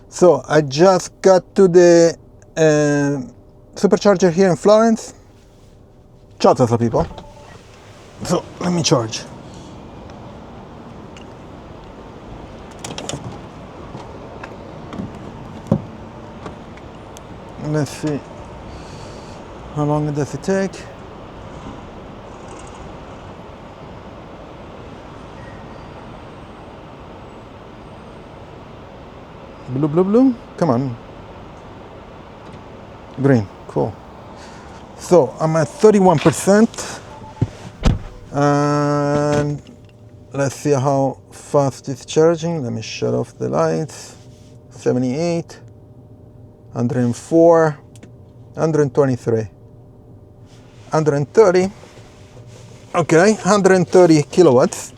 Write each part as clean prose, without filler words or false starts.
So I just got to the Supercharger here in Florence. Ciao Tesla people. So let me charge. Let's see. How long does it take? Blue, blue, blue. Come on. Green. Cool. So I'm at 31%. And let's see how fast it's charging. Let me shut off the lights. 78, 104, 123, 130. Okay, 130 kilowatts.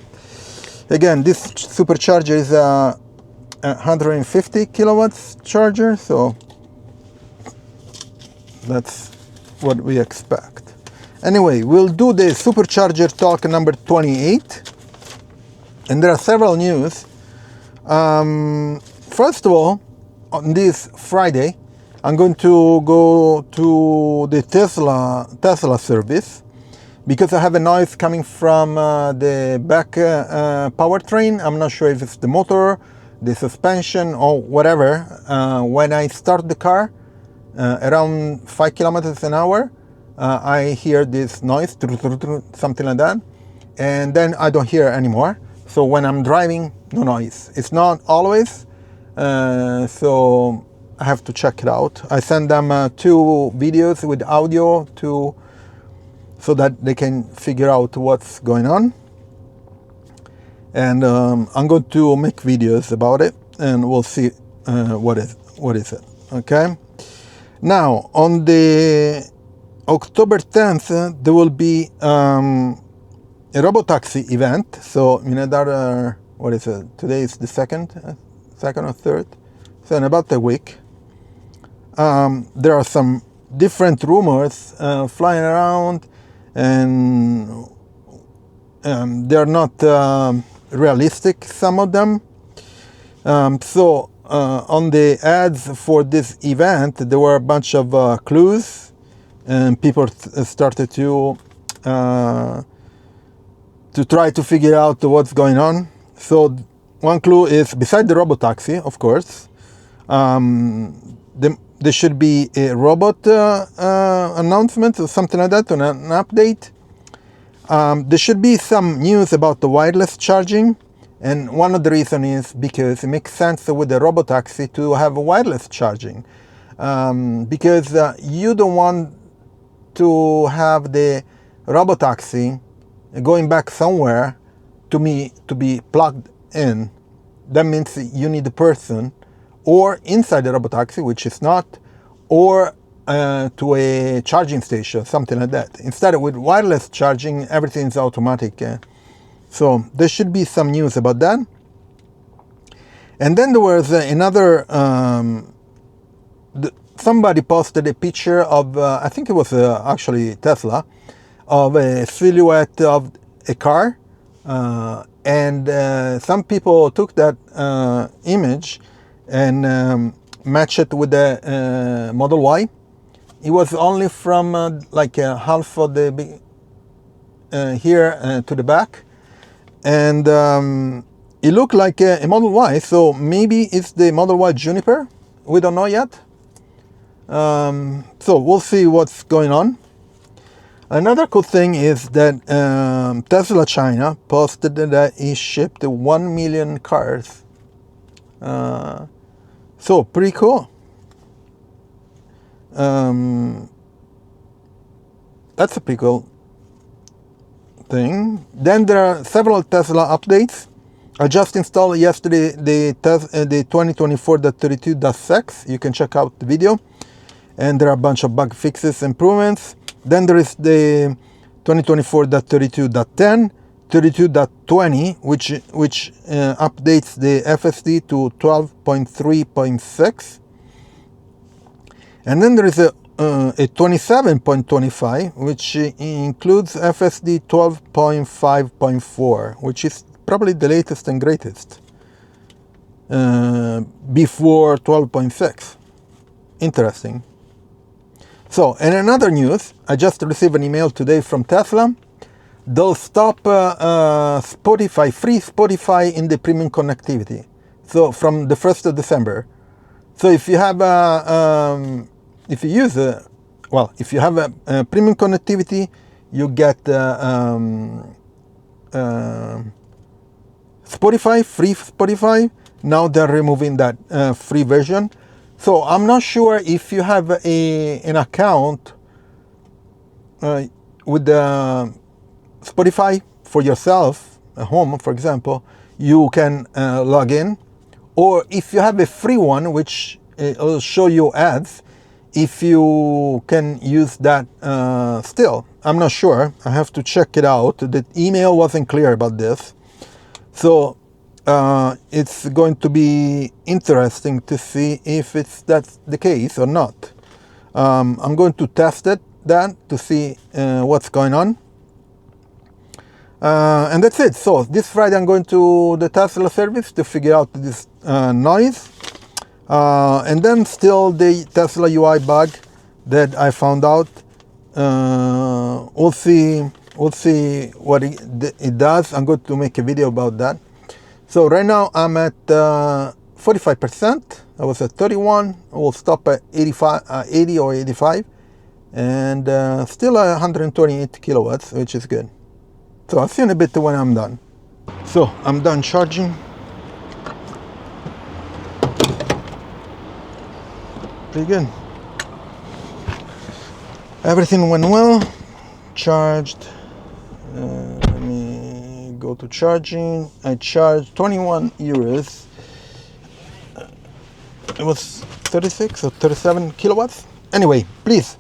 Again, this supercharger is a 150 kilowatts charger, so that's what we expect. Anyway, we'll do the supercharger talk number 28, and there are several news. First of all, on this Friday, I'm going to go to the Tesla service because I have a noise coming from the back powertrain. I'm not sure if it's the motor, the suspension, or whatever. When I start the car around 5 kilometers an hour, I hear this noise, something like that, and then I don't hear anymore. So when I'm driving, no noise. It's not always, so I have to check it out. I send them 2 videos with audio so that they can figure out what's going on. And I'm going to make videos about it, and we'll see what is it. Okay. Now on the October 10th, there will be a Robotaxi event. So in another, what is it? Today is the second or third. So in about a week, there are some different rumors flying around, and they're not realistic, some of them. So on the ads for this event, there were a bunch of clues, and people started to try to figure out what's going on. So one clue is, beside the Robotaxi, of course, there should be a robot announcement or something like that, or an update. There should be some news about the wireless charging, and one of the reasons is because it makes sense with the Robotaxi to have wireless charging, because you don't want to have the Robotaxi going back somewhere to be plugged in. That means you need a person, or inside the Robotaxi, which is not, or to a charging station, something like that. Instead, with wireless charging, everything's automatic. So there should be some news about that. And then there was another, somebody posted a picture of, I think it was actually Tesla, of a silhouette of a car. And some people took that image and matched it with the Model Y. It was only from like half of the here to the back, and it looked like a Model Y. So maybe it's the Model Y Juniper. We don't know yet. So we'll see what's going on. Another cool thing is that Tesla China posted that it shipped 1 million cars. So pretty cool. That's a pretty cool thing. Then there are several Tesla updates. I just installed yesterday the 2024.32.6. You can check out the video. And there are a bunch of bug fixes, improvements. Then there is the 2024.32.10, 32.20, which updates the FSD to 12.3.6. And then there is a 27.25, which includes FSD 12.5.4, which is probably the latest and greatest. before 12.6. Interesting. So, in another news, I just received an email today from Tesla. They'll stop Spotify, free Spotify in the premium connectivity. So from the 1st of December. So if you have if you use if you have a premium connectivity, you get Spotify, free Spotify. Now they're removing that free version. So I'm not sure if you have an account with the Spotify for yourself at home, for example, you can log in, or if you have a free one, which will show you ads, if you can use that still. I'm not sure. I have to check it out. The email wasn't clear about this. So it's going to be interesting to see if that's the case or not. I'm going to test that to see what's going on. And that's it. So this Friday I'm going to the Tesla service to figure out this noise. And then still the Tesla UI bug that I found out. We'll see what it does. I'm going to make a video about that. So right now I'm at 45%. I was at 31. We'll stop at 80 or 85. And still at 128 kilowatts, which is good. So I'll see you in a bit when I'm done. So I'm done charging. Pretty good. Everything went well. Charged. Let me go to charging. I charged 21 euros. It was 36 or 37 kilowatts. Anyway, please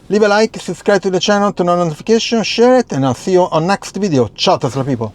leave a like, subscribe to the channel, turn on notifications, share it, and I'll see you on next video. Ciao Tesla people.